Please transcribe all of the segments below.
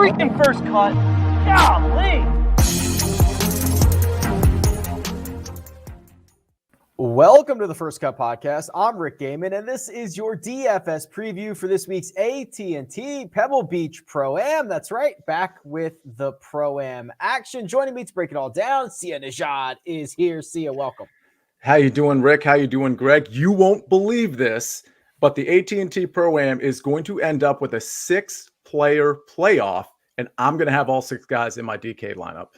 freaking first cut. Golly. Welcome to the First Cut Podcast. I'm Rick Gehman, and this is your DFS preview for this week's AT&T Pebble Beach Pro-Am. That's right, back with the Pro-Am action. Joining me to break it all down, Nejad is here. Sia, welcome. How you doing, Rick? How you doing, Greg? You won't believe this, but the AT&T Pro-Am is going to end up with a 6-player playoff, and I'm going to have all 6 guys in my DK lineup.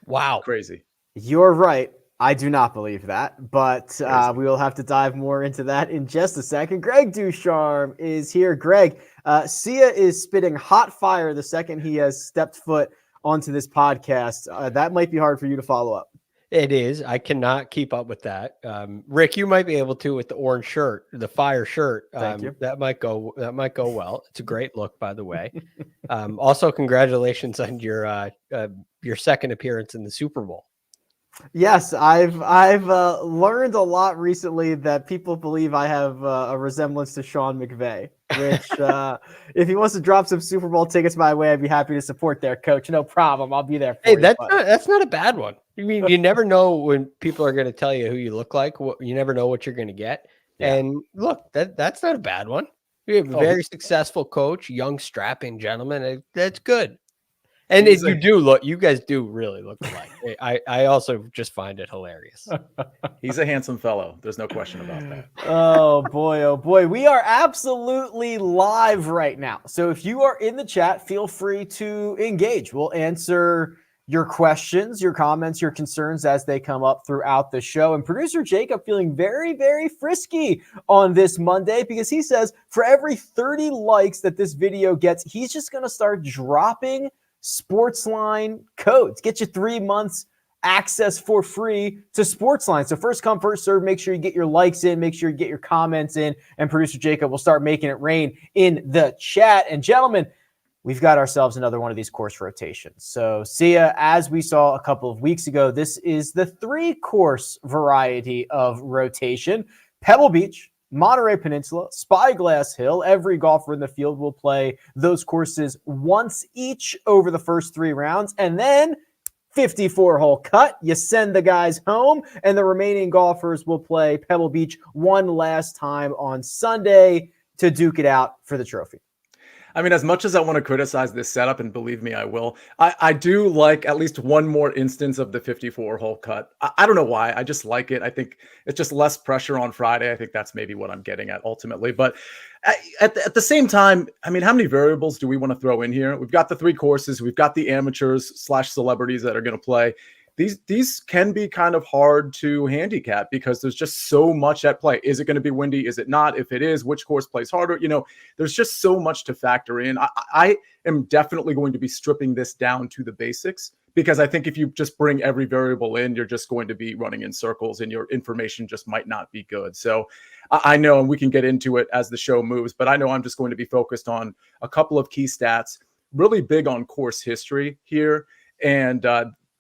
Wow. Crazy. You're right. I do not believe that, but we will have to dive more into that in just a second. Greg DuCharme is here. Greg, Sia is spitting hot fire the second he has stepped foot onto this podcast. That might be hard for you to follow up. It is. I cannot keep up with that. Rick, you might be able to with the orange shirt, the fire shirt. Thank you. That might go well. It's a great look, by the way. Also, congratulations on your second appearance in the Super Bowl. Yes, I've learned a lot recently that people believe I have a resemblance to Sean McVay, which if he wants to drop some Super Bowl tickets my way, I'd be happy to support there, Coach. No problem. I'll be there for you. That's not a bad one. I mean, you never know when people are going to tell you who you look like. You never know what you're going to get. Yeah. And look, that's not a bad one. You have a very successful coach, young strapping gentleman. That's good. And if you guys do really look alike. I also just find it hilarious. He's a handsome fellow. There's no question about that. Oh boy. We are absolutely live right now. So if you are in the chat, feel free to engage. We'll answer your questions, your comments, your concerns as they come up throughout the show. And producer Jacob feeling very, very frisky on this Monday because he says for every 30 likes that this video gets, he's just going to start dropping Sportsline codes. Get you 3 months access for free to Sportsline. So first come, first serve. Make sure you get your likes in. Make sure you get your comments in. And producer Jacob will start making it rain in the chat. And gentlemen, we've got ourselves another one of these course rotations. So Sia, as we saw a couple of weeks ago, this is the 3-course variety of rotation. Pebble Beach, Monterey Peninsula, Spyglass Hill. Every golfer in the field will play those courses once each over the first 3 rounds. And then 54-hole cut. You send the guys home, and the remaining golfers will play Pebble Beach one last time on Sunday to duke it out for the trophy. I mean, as much as I want to criticize this setup, and believe me, I will, I do like at least one more instance of the 54-hole cut. I don't know why. I just like it. I think it's just less pressure on Friday. I think that's maybe what I'm getting at ultimately. But at the same time, I mean, how many variables do we want to throw in here? We've got the 3 courses. We've got the amateurs / celebrities that are going to play. These can be kind of hard to handicap because there's just so much at play. Is it going to be windy? Is it not? If it is, which course plays harder? You know, there's just so much to factor in. I am definitely going to be stripping this down to the basics because I think if you just bring every variable in, you're just going to be running in circles and your information just might not be good. So I know, and we can get into it as the show moves, but I know I'm just going to be focused on a couple of key stats, really big on course history here. And,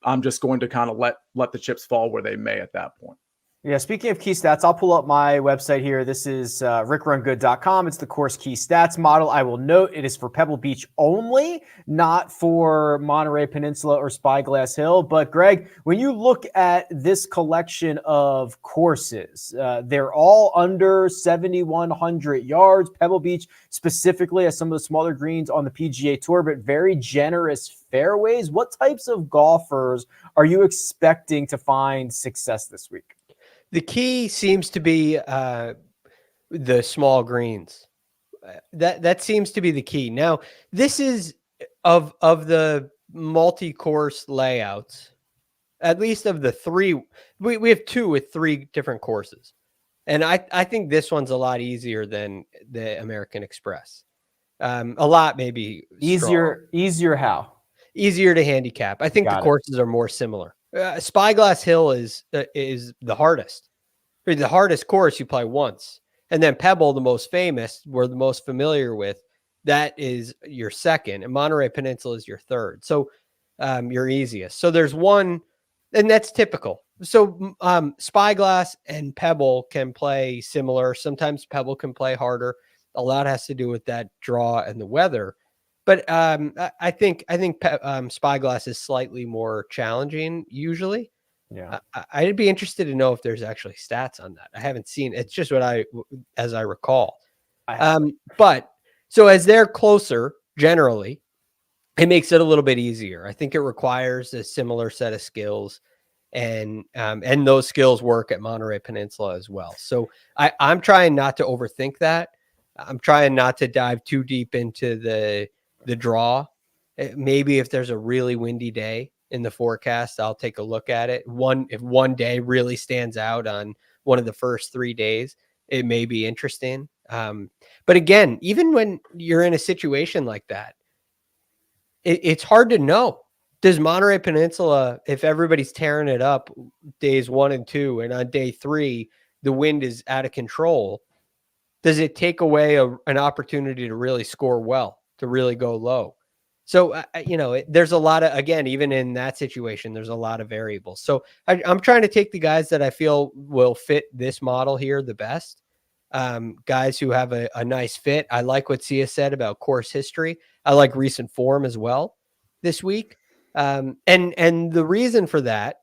I'm just going to kind of let the chips fall where they may at that point. Yeah, speaking of key stats, I'll pull up my website here. This is RickRunGood.com. It's the course key stats model. I will note it is for Pebble Beach only, not for Monterey Peninsula or Spyglass Hill. But Greg, when you look at this collection of courses, they're all under 7,100 yards. Pebble Beach specifically has some of the smaller greens on the PGA Tour, but very generous fairways. What types of golfers are you expecting to find success this week? The key seems to be the small greens. That seems to be the key. Now, this is of the multi-course layouts, at least of the 3. We have 2 with 3 different courses. And I think this one's a lot easier than the American Express. A lot maybe easier. Easier how? Easier to handicap. I think the courses are more similar. Spyglass Hill is the hardest. The hardest course you play once. And then Pebble, the most famous, we're the most familiar with, that is your second. And Monterey Peninsula is your third. So your easiest. So there's one, and that's typical. So Spyglass and Pebble can play similar. Sometimes Pebble can play harder. A lot has to do with that draw and the weather. But I think Spyglass is slightly more challenging usually. Yeah. I'd be interested to know if there's actually stats on that. I haven't seen. It's just as I recall. But so as they're closer, generally, it makes it a little bit easier. I think it requires a similar set of skills, and those skills work at Monterey Peninsula as well. So I'm trying not to overthink that. I'm trying not to dive too deep into the draw. Maybe if there's a really windy day in the forecast, I'll take a look at it. If one day really stands out on one of the first 3 days, it may be interesting. But again, even when you're in a situation like that, it's hard to know. Does Monterey Peninsula, if everybody's tearing it up days 1 and 2, and on day 3, the wind is out of control, does it take away an opportunity to really score well, to really go low? So, there's a lot of, again, even in that situation, there's a lot of variables. So I'm trying to take the guys that I feel will fit this model here the best. Guys who have a nice fit. I like what Sia said about course history. I like recent form as well this week. And the reason for that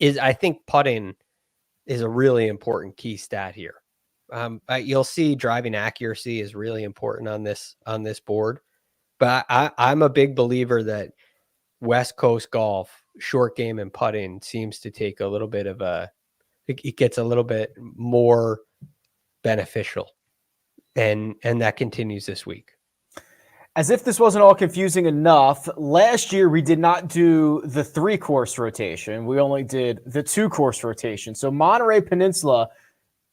is I think putting is a really important key stat here. You'll see driving accuracy is really important on this board, but I'm a big believer that West Coast golf, short game and putting seems to take a little bit of it gets a little bit more beneficial, and that continues this week. As if this wasn't all confusing enough, last year we did not do the 3-course rotation. We only did the 2-course rotation. So Monterey Peninsula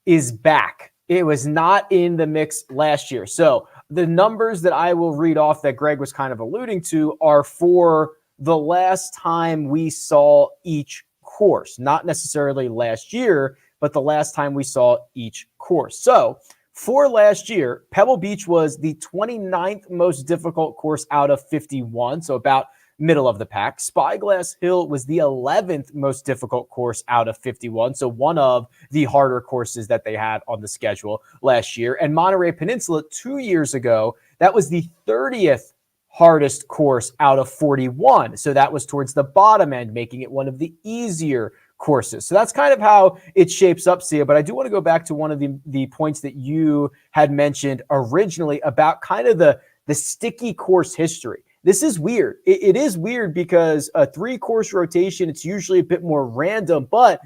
is back. It was not in the mix last year. So the numbers that I will read off that Greg was kind of alluding to are for the last time we saw each course, not necessarily last year, but the last time we saw each course. So for last year, Pebble Beach was the 29th most difficult course out of 51, so about middle of the pack. Spyglass Hill was the 11th most difficult course out of 51, so one of the harder courses that they had on the schedule last year. And Monterey Peninsula 2 years ago, that was the 30th hardest course out of 41, so that was towards the bottom end, making it one of the easier courses. So that's kind of how it shapes up, Sia. But I do want to go back to one of the points that you had mentioned originally about kind of the sticky course history. This is weird. It is weird because a 3-course rotation, it's usually a bit more random, but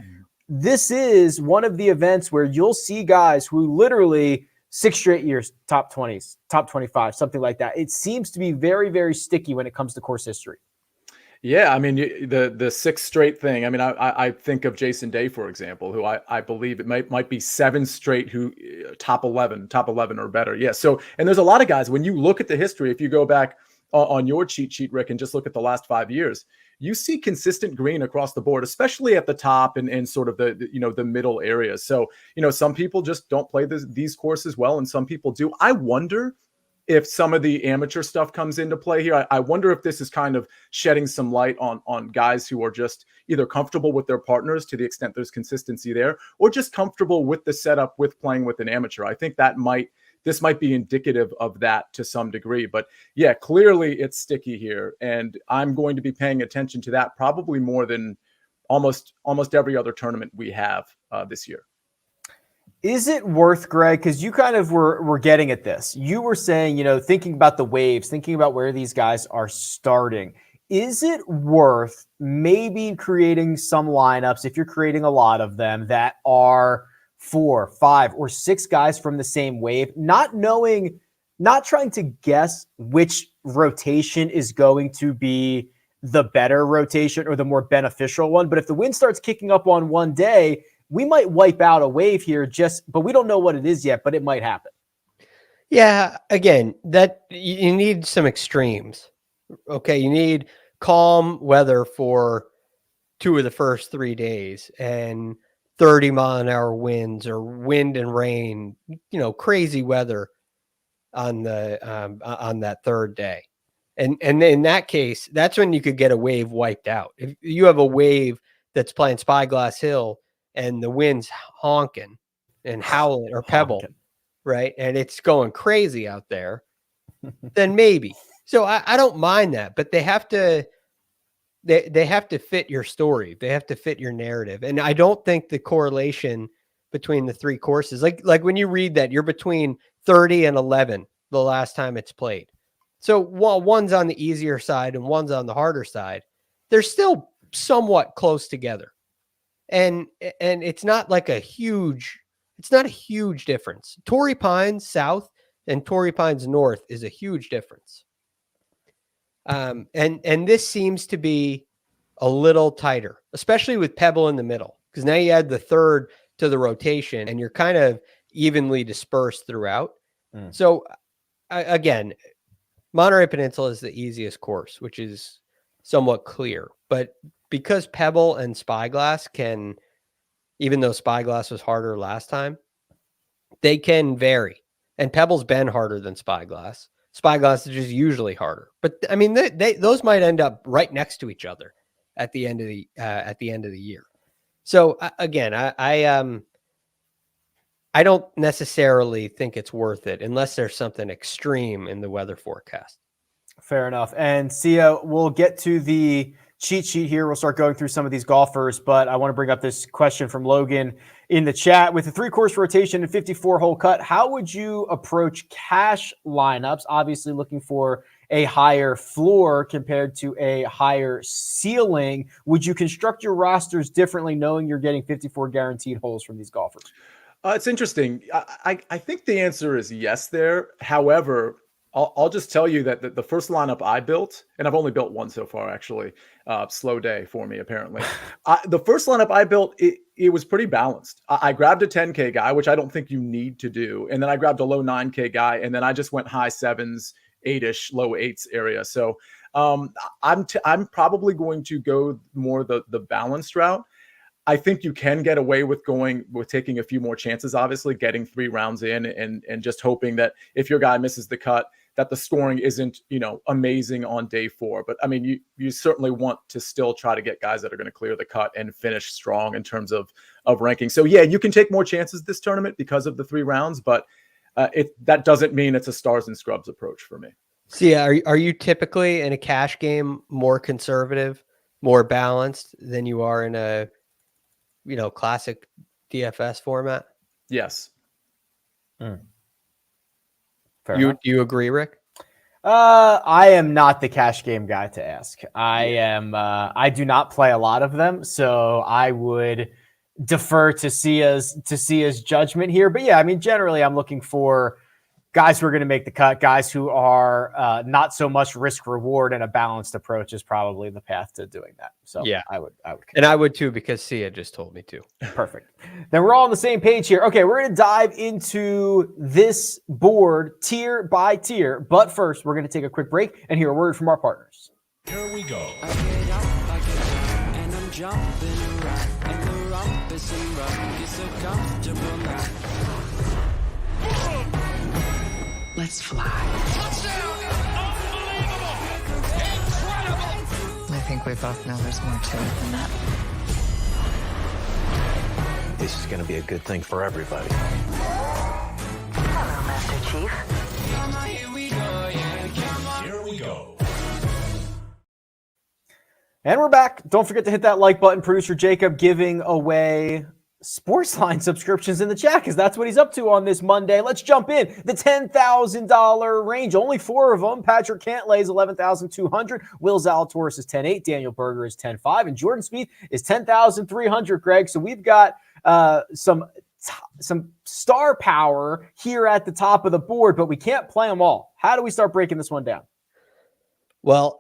this is one of the events where you'll see guys who literally 6 straight years, top 20s, top 25, something like that. It seems to be very, very sticky when it comes to course history. Yeah, I mean, the 6 straight thing. I mean, I think of Jason Day, for example, who I believe it might be 7 straight who top 11 or better. Yeah. So, and there's a lot of guys, when you look at the history, if you go back on your cheat sheet, Rick, and just look at the last 5 years, you see consistent green across the board, especially at the top and sort of the middle areas. So, some people just don't play these courses well, and some people do. I wonder if some of the amateur stuff comes into play here. I wonder if this is kind of shedding some light on guys who are just either comfortable with their partners to the extent there's consistency there, or just comfortable with the setup with playing with an amateur. I think this might be indicative of that to some degree. But yeah, clearly it's sticky here, and I'm going to be paying attention to that probably more than almost every other tournament we have this year. Is it worth, Greg, because you kind of were getting at this. You were saying, thinking about the waves, thinking about where these guys are starting. Is it worth maybe creating some lineups, if you're creating a lot of them, that are 4, 5, or 6 guys from the same wave, not trying to guess which rotation is going to be the better rotation or the more beneficial one, but if the wind starts kicking up on one day, we might wipe out a wave here, but we don't know what it is yet, but it might happen. Yeah, again, that you need some extremes. Okay, you need calm weather for 2 of the first 3 days and 30-mile-an-hour winds or wind and rain, crazy weather on that 3rd day. And in that case, that's when you could get a wave wiped out. If you have a wave that's playing Spyglass Hill and the wind's honking and howling, or Pebble, right? And it's going crazy out there, then maybe. So I don't mind that, but they have to fit your story. They have to fit your narrative. And I don't think the correlation between the three courses, like when you read that, you're between 30 and 11 the last time it's played. So while one's on the easier side and one's on the harder side, they're still somewhat close together. And it's not like a huge difference. Torrey Pines South and Torrey Pines North is a huge difference. And this seems to be a little tighter, especially with Pebble in the middle, because now you add the third to the rotation and you're kind of evenly dispersed throughout. So again, Monterey Peninsula is the easiest course, which is somewhat clear, but because Pebble and Spyglass can, even though Spyglass was harder last time, they can vary. And Pebble's been harder than Spyglass. Spyglass is just usually harder, but I mean, those might end up right next to each other at the end of the year. So again, I don't necessarily think it's worth it unless there's something extreme in the weather forecast. Fair enough. And Sia, we'll get to the cheat sheet here. We'll start going through some of these golfers, but I want to bring up this question from Logan in the chat. With a 3-course rotation and 54-hole cut, how would you approach cash lineups? Obviously looking for a higher floor compared to a higher ceiling. Would you construct your rosters differently knowing you're getting 54 guaranteed holes from these golfers? It's interesting. I think the answer is yes there. However, I'll just tell you that the first lineup I built, and I've only built one so far, actually, slow day for me, apparently. The first lineup I built, it was pretty balanced. I grabbed a 10K guy, which I don't think you need to do. And then I grabbed a low 9K guy, and then I just went high 7s, 8-ish, low 8s area. So I'm probably going to go more the balanced route. I think you can get away with taking a few more chances, obviously, getting 3 rounds in and just hoping that if your guy misses the cut, that the scoring isn't, amazing on day 4. But I mean, you certainly want to still try to get guys that are going to clear the cut and finish strong in terms of ranking. So yeah, you can take more chances this tournament because of the 3 rounds, but that doesn't mean it's a stars and scrubs approach for me. So yeah, are you typically in a cash game more conservative, more balanced than you are in a classic DFS format? Yes. You agree, Rick? I am not the cash game guy to ask. I do not play a lot of them, so I would defer to Sia's judgment here. But yeah, I mean, generally I'm looking for guys who are going to make the cut, guys who are not so much risk reward, and a balanced approach is probably the path to doing that. So yeah, I would. And I would too, because Sia just told me to. Perfect. Then we're all on the same page here. Okay, we're going to dive into this board tier by tier. But first, we're going to take a quick break and hear a word from our partners. Here we go. I get up, and I'm jumping around, and the rump is in rough. It's so comfortable now. Let's fly. Touchdown! Unbelievable! Incredible! I think we both know there's more to it than that. This is going to be a good thing for everybody. Hello, Master Chief. Here we go, yeah. Here we go. And we're back. Don't forget to hit that like button. Producer Jacob giving away Sportsline subscriptions in the chat, because that's what he's up to on this Monday. Let's jump in. The $10,000 range, only 4 of them. Patrick Cantlay is $11,200. Will Zalatoris is $10,800. Daniel Berger is $10,500. And Jordan Spieth is $10,300, Greg. So we've got some star power here at the top of the board, but we can't play them all. How do we start breaking this one down? Well,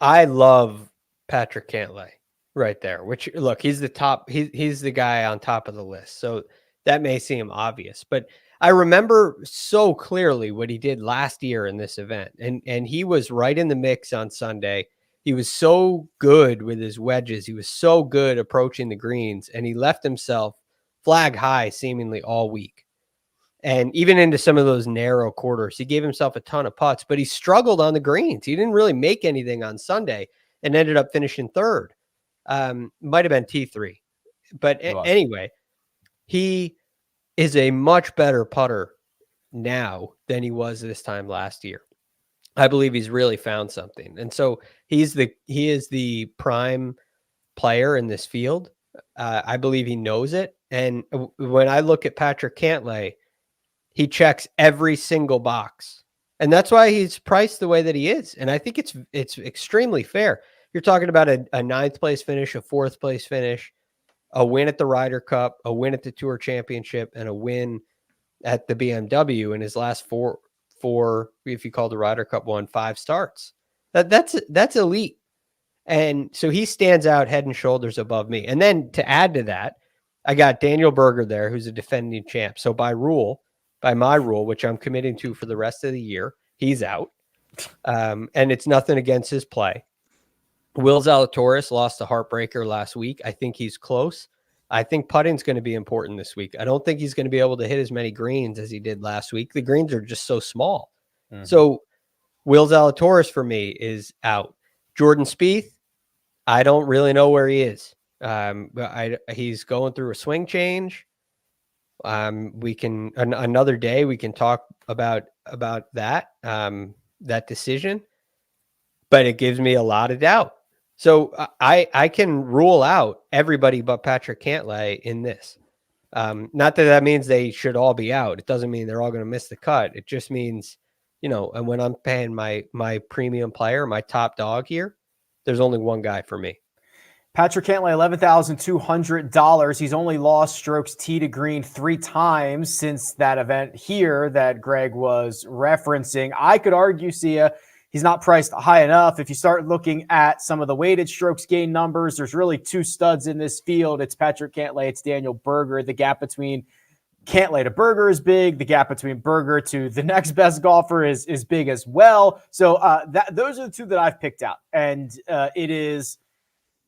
I love Patrick Cantlay right there, which, look, he's the top. He's the guy on top of the list. So that may seem obvious, but I remember so clearly what he did last year in this event. And he was right in the mix on Sunday. He was so good with his wedges. He was so good approaching the greens, and he left himself flag high seemingly all week. And even into some of those narrow quarters, he gave himself a ton of putts, but he struggled on the greens. He didn't really make anything on Sunday and ended up finishing third. Might have been T3. But anyway, he is a much better putter now than he was this time last year. I believe he's really found something. And so he is the prime player in this field. I believe he knows it. And when I look at Patrick Cantlay, he checks every single box. And that's why he's priced the way that he is. And I think it's extremely fair. You're talking about a ninth place finish, a fourth place finish, a win at the Ryder Cup, a win at the Tour Championship, and a win at the BMW in his last four, if you call the Ryder Cup one, 5 starts. That's elite. And so he stands out head and shoulders above me. And then to add to that, I got Daniel Berger there, who's a defending champ. So by my rule, which I'm committing to for the rest of the year, he's out. And it's nothing against his play. Will Zalatoris lost a heartbreaker last week. I think he's close. I think putting's going to be important this week. I don't think he's going to be able to hit as many greens as he did last week. The greens are just so small. Mm-hmm. So Will Zalatoris for me is out. Jordan Spieth, I don't really know where he is. He's going through a swing change. We can another day we can talk about that that decision, but it gives me a lot of doubt. So I can rule out everybody but Patrick Cantlay in this. Not that means they should all be out. It doesn't mean they're all going to miss the cut. It just means, and when I'm paying my premium player, my top dog here, there's only one guy for me. Patrick Cantlay, $11,200. He's only lost strokes tee to green 3 times since that event here that Greg was referencing. I could argue, Sia, he's not priced high enough. If you start looking at some of the weighted strokes gain numbers, there's really 2 studs in this field. It's Patrick Cantlay, it's Daniel Berger. The gap between Cantlay to Berger is big. The gap between Berger to the next best golfer is big as well. So those are the 2 that I've picked out. And it is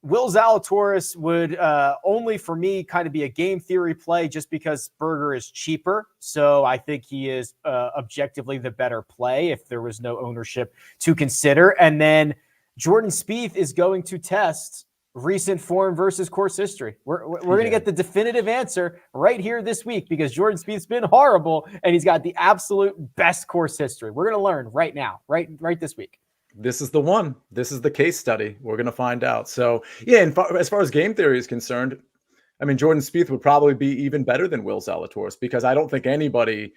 Will Zalatoris would only for me kind of be a game theory play just because Berger is cheaper. So I think he is objectively the better play if there was no ownership to consider. And then Jordan Spieth is going to test recent form versus course history. We're going to get the definitive answer right here this week because Jordan Spieth's been horrible and he's got the absolute best course history. We're going to learn right now, right this week. This is the one. This is the case study. We're going to find out. So, yeah, and as far as game theory is concerned, I mean, Jordan Spieth would probably be even better than Will Zalatoris because I don't think anybody,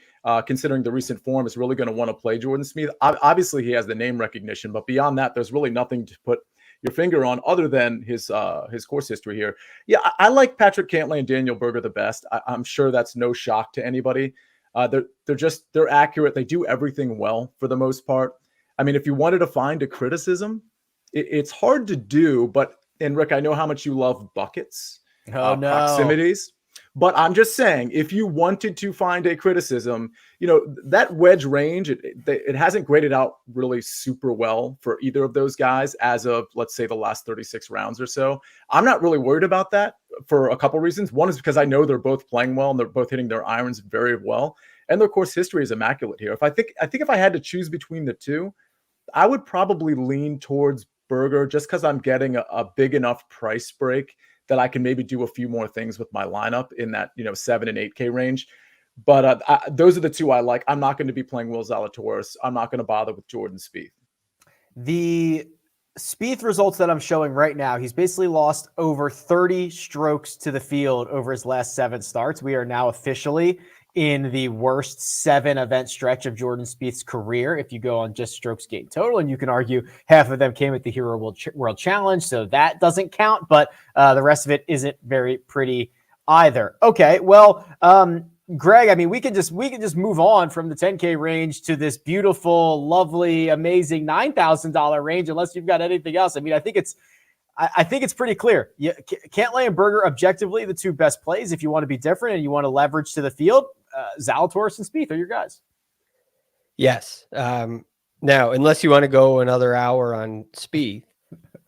considering the recent form, is really going to want to play Jordan Spieth. Obviously, he has the name recognition, but beyond that, there's really nothing to put your finger on other than his course history here. Yeah, I like Patrick Cantlay and Daniel Berger the best. I'm sure that's no shock to anybody. They're accurate. They do everything well for the most part. I mean, if you wanted to find a criticism, it's hard to do, and Rick, I know how much you love buckets, proximities, but I'm just saying, if you wanted to find a criticism, that wedge range, it hasn't graded out really super well for either of those guys as of, let's say, the last 36 rounds or so. I'm not really worried about that for a couple reasons. One is because I know they're both playing well and they're both hitting their irons very well. And their course history is immaculate here. I think if I had to choose between the 2, I would probably lean towards Berger just because I'm getting a big enough price break that I can maybe do a few more things with my lineup in that 7 and 8K range. But those are the 2 I like. I'm not going to be playing Will Zalatoris. I'm not going to bother with Jordan Spieth. The Spieth results that I'm showing right now, he's basically lost over 30 strokes to the field over his last 7 starts. We are now officially in the worst 7-event stretch of Jordan Spieth's career, if you go on just strokes gained total. And you can argue half of them came at the Hero World Challenge, so that doesn't count, but the rest of it isn't very pretty either. Okay, well, Greg, I mean, we can just move on from the 10K range to this beautiful, lovely, amazing $9,000 range, unless you've got anything else. I mean, I think it's pretty clear. Cantlay and Berger, objectively, the 2 best plays. If you want to be different and you want to leverage to the field, Zalatoris and Spieth are your guys. Yes. Now, unless you want to go another hour on Spieth,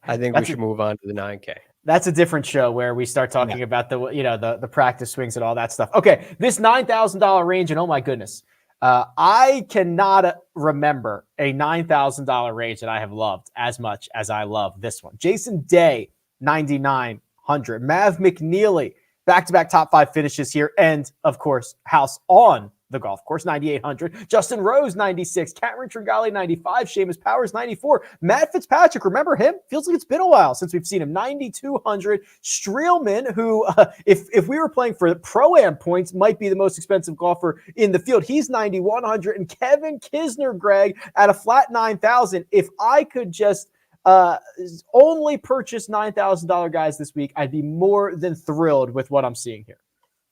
I think we should move on to the 9K. That's a different show where we start talking about the practice swings and all that stuff. Okay, this $9,000 range, and oh my goodness, I cannot remember a $9,000 range that I have loved as much as I love this one. Jason Day, 9,900. Mav McNeely, back-to-back top 5 finishes here, and of course, house on the golf course, 9,800. Justin Rose, 96. Cameron Tringale, 95. Seamus Powers, 94. Matt Fitzpatrick, remember him? Feels like it's been a while since we've seen him, 9,200. Streelman, who, if we were playing for Pro-Am points, might be the most expensive golfer in the field. He's 9,100. And Kevin Kisner, Greg, at a flat 9,000. If I could just only purchase $9,000 guys this week, I'd be more than thrilled with what I'm seeing here.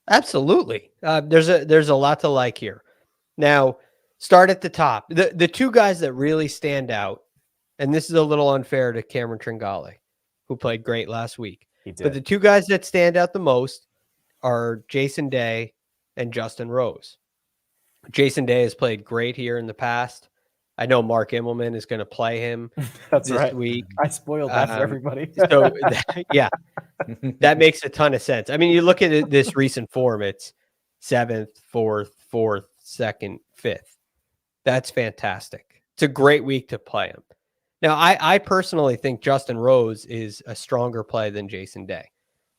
Absolutely. There's a lot to like here. Now, start at the top. The two guys that really stand out, and this is a little unfair to Cameron Tringale, who played great last week. But the two guys that stand out the most are Jason Day and Justin Rose. Jason Day has played great here in the past. I know Mark Immelman is going to play him That's this right. week. I spoiled that for everybody. So, that makes a ton of sense. I mean, you look at this recent form, it's 7th, 4th, 4th, 2nd, 5th. That's fantastic. It's a great week to play him. Now, I personally think Justin Rose is a stronger play than Jason Day.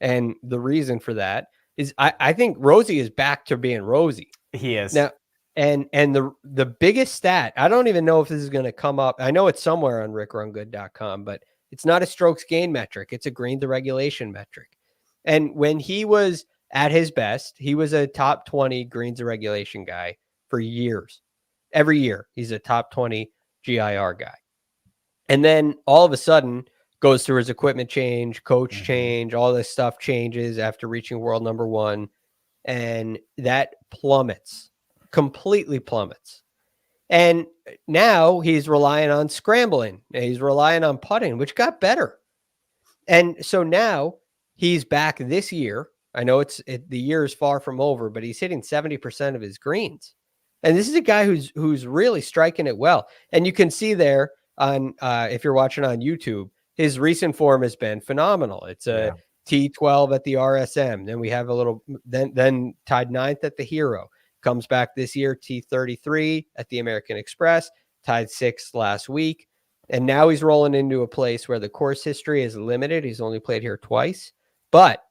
And the reason for that is I think Rosie is back to being Rosie. He is. Now, and the biggest stat, I don't even know if this is going to come up. I know it's somewhere on RickRunGood.com, but it's not a strokes gain metric. It's a green to regulation metric. And when he was at his best, he was a top 20 greens to regulation guy for years. Every year, he's a top 20 GIR guy. And then all of a sudden goes through his equipment change, coach change, all this stuff changes after reaching world number 1. And that plummets. Completely plummets. And now he's relying on scrambling. He's relying on putting, which got better. And so now he's back this year. I know the year is far from over, but he's hitting 70% of his greens. And this is a guy who's really striking it well. And you can see there on if you're watching on YouTube, his recent form has been phenomenal. It's a T12 at the RSM. Then we have a little then tied 9th at the Hero. Comes back this year, T33 at the American Express, tied 6th last week. And now he's rolling into a place where the course history is limited. He's only played here twice, but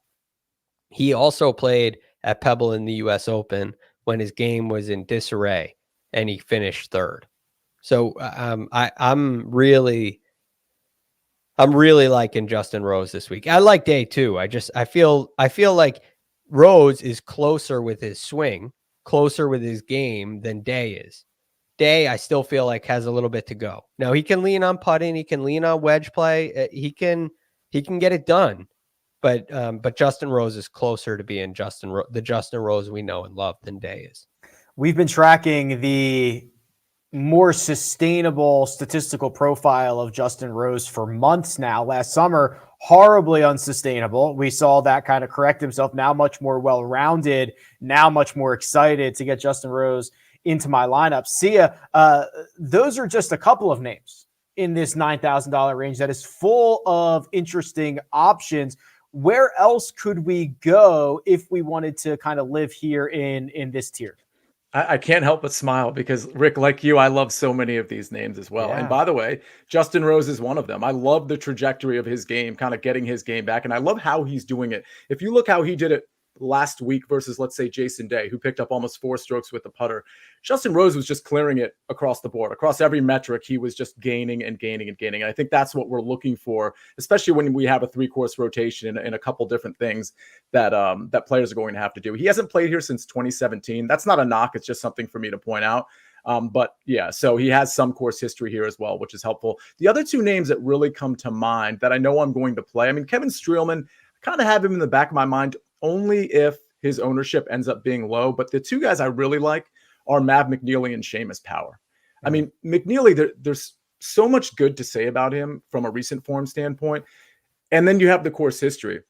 he also played at Pebble in the US Open when his game was in disarray and he finished 3rd. So I'm really liking Justin Rose this week. I like Day too. I feel like Rose is closer with his swing, closer with his game than Day is. Day, I still feel like has a little bit to go. Now he can lean on putting, he can lean on wedge play, he can get it done. But Justin Rose is closer to being the Justin Rose we know and love than Day is. We've been tracking the more sustainable statistical profile of Justin Rose for months now. Last summer, horribly unsustainable. We saw that kind of correct himself. Now much more well-rounded, now much more excited to get Justin Rose into my lineup. Sia, those are just a couple of names in this $9,000 range that is full of interesting options. Where else could we go if we wanted to kind of live here in this tier? I can't help but smile because, Rick, like you, I love so many of these names as well. Yeah. And by the way, Justin Rose is one of them. I love the trajectory of his game, kind of getting his game back. And I love how he's doing it. If you look how he did it last week versus, let's say, Jason Day, who picked up almost 4 strokes with the putter, Justin Rose was just clearing it across the board. Across every metric, he was just gaining and gaining and gaining. And I think that's what we're looking for, especially when we have a 3-course rotation and a couple different things that that players are going to have to do. He hasn't played here since 2017. That's not a knock. It's just something for me to point out. But yeah, so he has some course history here as well, which is helpful. The other 2 names that really come to mind that I know I'm going to play, I mean, Kevin Streelman, I kind of have him in the back of my mind only if his ownership ends up being low. But the 2 guys I really like are Mav McNeely and Seamus Power. I mean, McNeely, there's so much good to say about him from a recent form standpoint. And then you have the course history.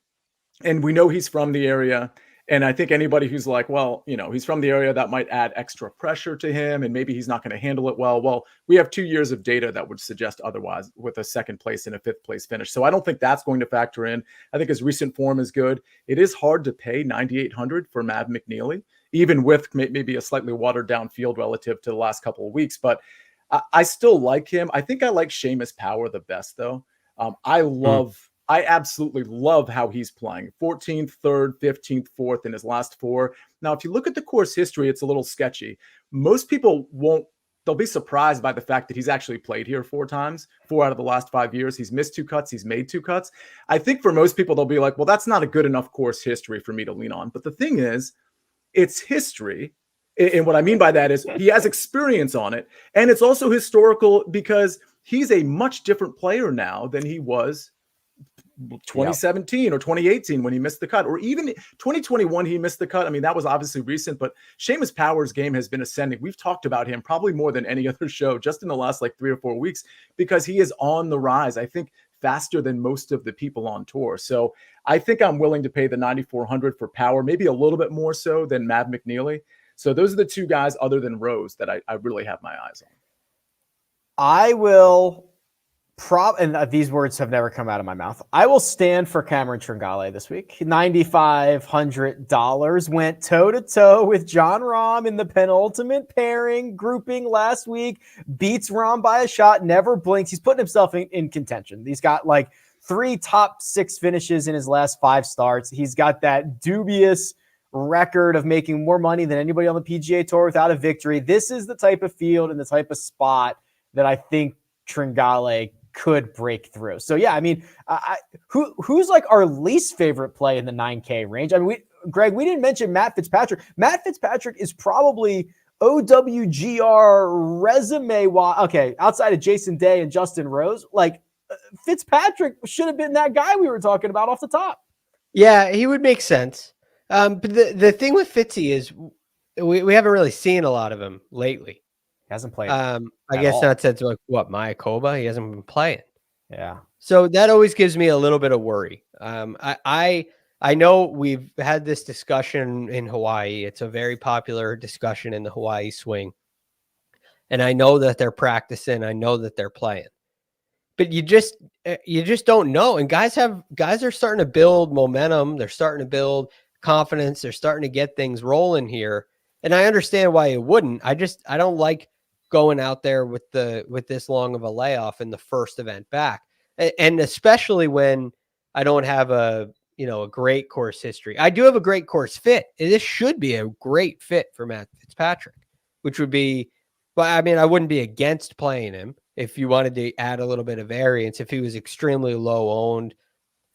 And we know he's from the area. And I think anybody who's like, well, you know, he's from the area, that might add extra pressure to him and maybe he's not going to handle it well. Well, we have 2 years of data that would suggest otherwise with a 2nd place and a 5th place finish. So I don't think that's going to factor in. I think his recent form is good. It is hard to pay $9,800 for Mav McNeely, even with maybe a slightly watered down field relative to the last couple of weeks. But I still like him. I think I like Seamus Power the best, though. I love I absolutely love how he's playing. 14th, 3rd, 15th, 4th in his last 4. Now, if you look at the course history, it's a little sketchy. Most people won't, they'll be surprised by the fact that he's actually played here 4 times, 4 out of the last 5 years. He's missed 2 cuts. He's made 2 cuts. I think for most people, they'll be like, well, that's not a good enough course history for me to lean on. But the thing is, it's history. And what I mean by that is he has experience on it. And it's also historical because he's a much different player now than he was 2017 or 2018 when he missed the cut, or even 2021 he missed the cut. I mean, that was obviously recent, but Seamus Power's game has been ascending. We've talked about him probably more than any other show just in the last like 3 or 4 weeks because he is on the rise. I think faster than most of the people on tour. So I think I'm willing to pay the 9,400 for Power, maybe a little bit more so than Matt McNeely. So those are the 2 guys other than Rose that I really have my eyes on. I will and these words have never come out of my mouth. I will stand for Cameron Tringale this week. $9,500 went toe-to-toe with John Rahm in the penultimate pairing grouping last week. Beats Rahm by a shot, never blinks. He's putting himself in contention. He's got like 3 top 6 finishes in his last 5 starts. He's got that dubious record of making more money than anybody on the PGA Tour without a victory. This is the type of field and the type of spot that I think Tringale could break through. So yeah, I mean, who's like our least favorite play in the 9K range? I mean, Greg, we didn't mention Matt Fitzpatrick. Matt Fitzpatrick is probably OWGR resume. Okay, outside of Jason Day and Justin Rose, like Fitzpatrick should have been that guy we were talking about off the top. Yeah, he would make sense. But the thing with Fitzy is we haven't really seen a lot of him lately. Hasn't played. I guess not since like what Mayakoba. He hasn't been playing. Yeah. So that always gives me a little bit of worry. I know we've had this discussion in Hawaii. It's a very popular discussion in the Hawaii swing, and I know that they're practicing. I know that they're playing, but you just don't know. And guys are starting to build momentum. They're starting to build confidence. They're starting to get things rolling here, and I understand why it wouldn't. I don't like going out there with this long of a layoff in the first event back. And especially when I don't have a great course history. I do have a great course fit. This should be a great fit for Matt Fitzpatrick, which would be, but I mean, I wouldn't be against playing him if you wanted to add a little bit of variance, if he was extremely low owned,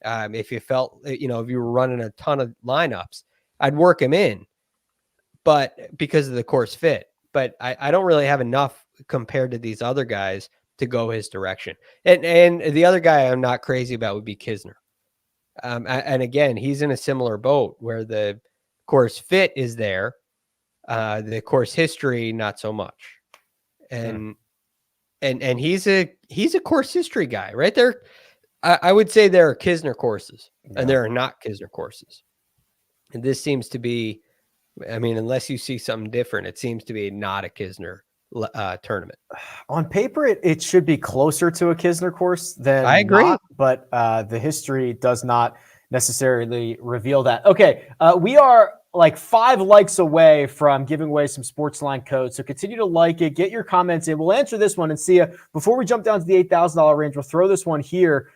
if you felt, if you were running a ton of lineups, I'd work him in, but because of the course fit. But I don't really have enough compared to these other guys to go his direction. And the other guy I'm not crazy about would be Kisner. And again, he's in a similar boat where the course fit is there. The course history, not so much. And he's a course history guy right there. I would say there are Kisner courses and there are not Kisner courses. And this seems to be, I mean, unless you see something different, it seems to be not a Kisner tournament. On paper, it should be closer to a Kisner course than I agree, not, but the history does not necessarily reveal that. Okay, we are like 5 likes away from giving away some Sportsline codes, so continue to like it, get your comments in. We'll answer this one and see you before we jump down to the $8,000 range. We'll throw this one here.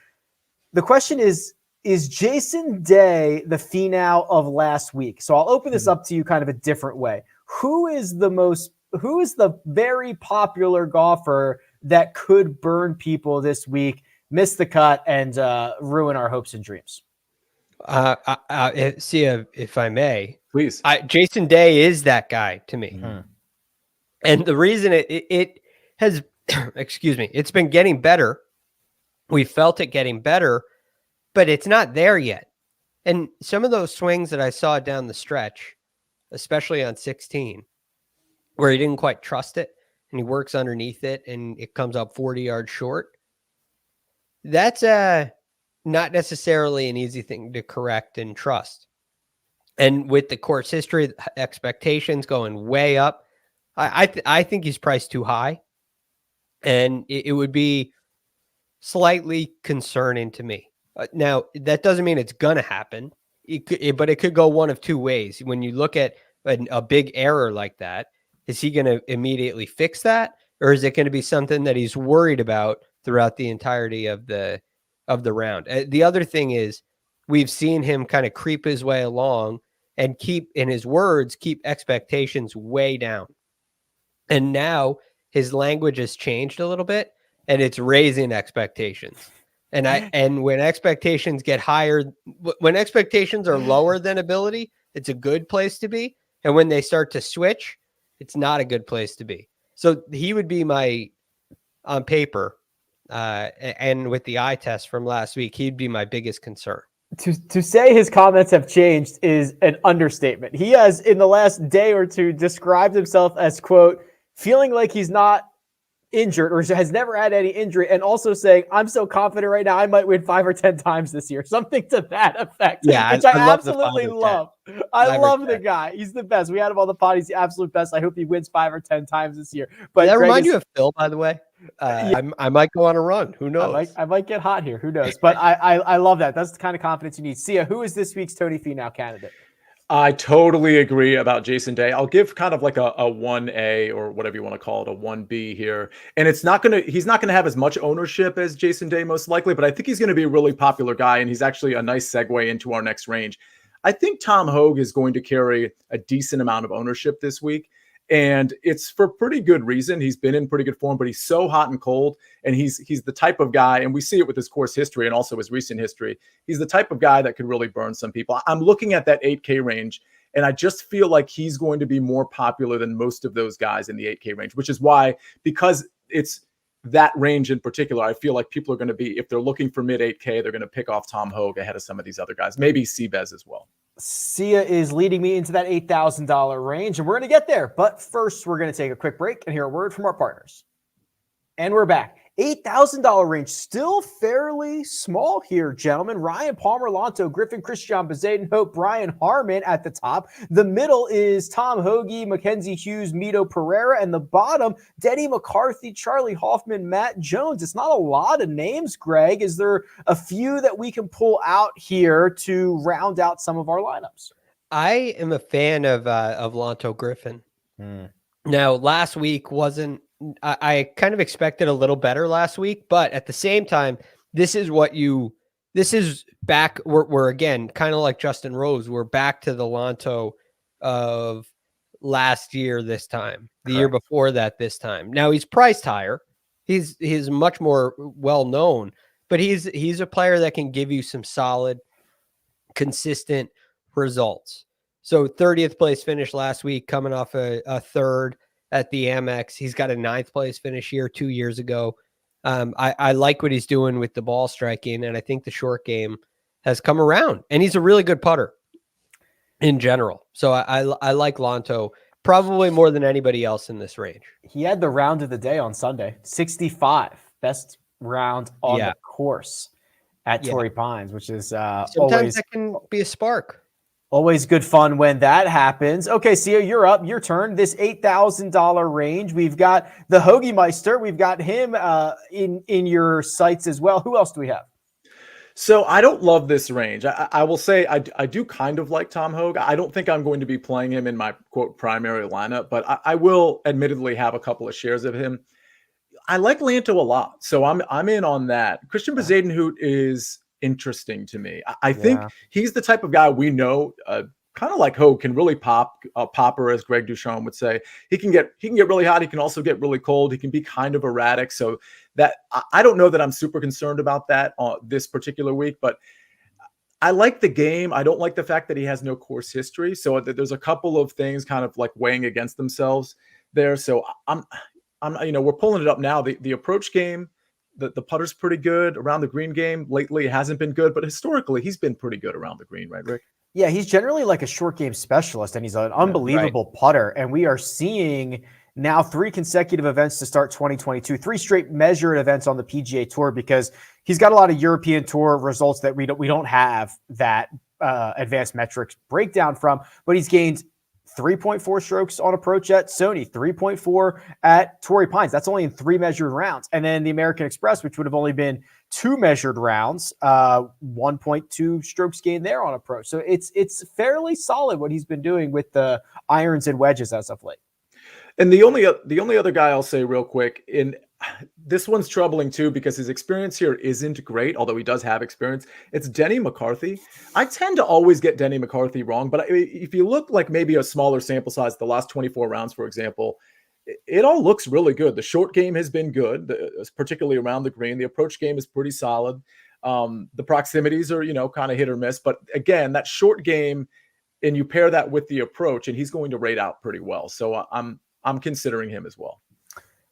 The question is Jason Day the Finau of last week? So I'll open this up to you kind of a different way. Who is the very popular golfer that could burn people this week, miss the cut, and ruin our hopes and dreams? See, if I may, please. Jason Day is that guy to me. And the reason it has, excuse me, it's been getting better. We felt it getting better, but it's not there yet. And some of those swings that I saw down the stretch, especially on 16, where he didn't quite trust it and he works underneath it and it comes up 40 yards short. That's not necessarily an easy thing to correct and trust. And with the course history, expectations going way up, I think he's priced too high. And it would be slightly concerning to me. Now, that doesn't mean it's going to happen, but it could go one of 2 ways. When you look at a big error like that, is he going to immediately fix that? Or is it going to be something that he's worried about throughout the entirety of the of the round. The other thing is we've seen him kind of creep his way along and keep, in his words, keep expectations way down. And now his language has changed a little bit and it's raising expectations. And when expectations get higher, when expectations are lower than ability, it's a good place to be. And when they start to switch, it's not a good place to be. So he would be my, on paper, and with the eye test from last week, he'd be my biggest concern. To say his comments have changed is an understatement. He has, in the last day or two, described himself as, quote, feeling like he's not injured or has never had any injury, and also saying, I'm so confident right now I might win 5 or 10 times this year. Something to that effect. Yeah, which I absolutely love. I love the guy. He's the best. We had him on the pod. He's the absolute best. I hope he wins 5 or 10 times this year. But does that remind you of Phil, by the way? Yeah. I might go on a run. Who knows? I might get hot here. Who knows? But I love that. That's the kind of confidence you need. Sia, who is this week's Tony Finau candidate? I totally agree about Jason Day. I'll give kind of like a 1A or whatever you want to call it, a 1B here. And he's not going to have as much ownership as Jason Day most likely, but I think he's going to be a really popular guy. And he's actually a nice segue into our next range. I think Tom Hoge is going to carry a decent amount of ownership this week. And it's for pretty good reason. He's been in pretty good form, but he's so hot and cold. And he's the type of guy, and we see it with his course history and also his recent history. He's the type of guy that could really burn some people. I'm looking at that 8K range, and I just feel like he's going to be more popular than most of those guys in the 8K range, which is why, because it's that range in particular, I feel like people are going to be, if they're looking for mid 8K, they're going to pick off Tom Hoge ahead of some of these other guys, maybe Seabez as well. Sia is leading me into that $8,000 range, and we're going to get there. But first, we're going to take a quick break and hear a word from our partners. And we're back. $8,000 range, still fairly small here, gentlemen. Ryan Palmer, Lanto Griffin, Christian Bezaden, Hope, Brian Harmon at the top. The middle is Tom Hoge, Mackenzie Hughes, Mito Pereira. And the bottom, Denny McCarthy, Charlie Hoffman, Matt Jones. It's not a lot of names, Greg. Is there a few that we can pull out here to round out some of our lineups? I am a fan of Lanto Griffin. Now, last week wasn't, I kind of expected a little better last week, but at the same time, this is back. We're again, kind of like Justin Rose. We're back to the Lanto of last year, this time, the year before that, this time. Now he's priced higher. He's much more well-known, but he's a player that can give you some solid, consistent results. So 30th place finish last week, coming off a third at the Amex. He's got a 9th place finish here 2 years ago. I like what he's doing with the ball striking, and I think the short game has come around, and he's a really good putter in general. So I like Lanto probably more than anybody else in this range. He had the round of the day on Sunday, 65, best round on the course at Torrey Pines, which is sometimes always that can be a spark. Always good fun when that happens. Okay, Sia, you're up. Your turn. This $8,000 range. We've got the Hoagie Meister. We've got him in your sights as well. Who else do we have? So I don't love this range. I will say I do kind of like Tom Hoge. I don't think I'm going to be playing him in my, quote, primary lineup, but I will admittedly have a couple of shares of him. I like Lanto a lot, so I'm in on that. Christian Bezadenhout is interesting to me. I think he's the type of guy we know, kind of like Hoge, can really pop a popper, as Greg DuCharme would say. He can get really hot. He can also get really cold. He can be kind of erratic. So that I don't know that I'm super concerned about that this particular week, but I like the game. I don't like the fact that he has no course history. So there's a couple of things kind of like weighing against themselves there. So I'm we're pulling it up now. The approach game, the putter's pretty good. Around the green game lately, it hasn't been good, but historically he's been pretty good around the green, right, Rick? Yeah, he's generally like a short game specialist, and he's an unbelievable putter. And we are seeing now 3 consecutive events to start 2022, 3 straight measured events on the PGA Tour, because he's got a lot of European Tour results that we don't have that advanced metrics breakdown from. But he's gained 3.4 strokes on approach at Sony, 3.4 at Torrey Pines. That's only in 3 measured rounds. And then the American Express, which would have only been 2 measured rounds, 1.2 strokes gained there on approach. So it's fairly solid what he's been doing with the irons and wedges as of late. And the only other guy I'll say real quick, this one's troubling too because his experience here isn't great, although he does have experience. It's Denny McCarthy. I tend to always get Denny McCarthy wrong, but if you look like maybe a smaller sample size, the last 24 rounds, for example, it all looks really good. The short game has been good, particularly around the green. The approach game is pretty solid. The proximities are, kind of hit or miss. But again, that short game, and you pair that with the approach, and he's going to rate out pretty well. So I'm considering him as well.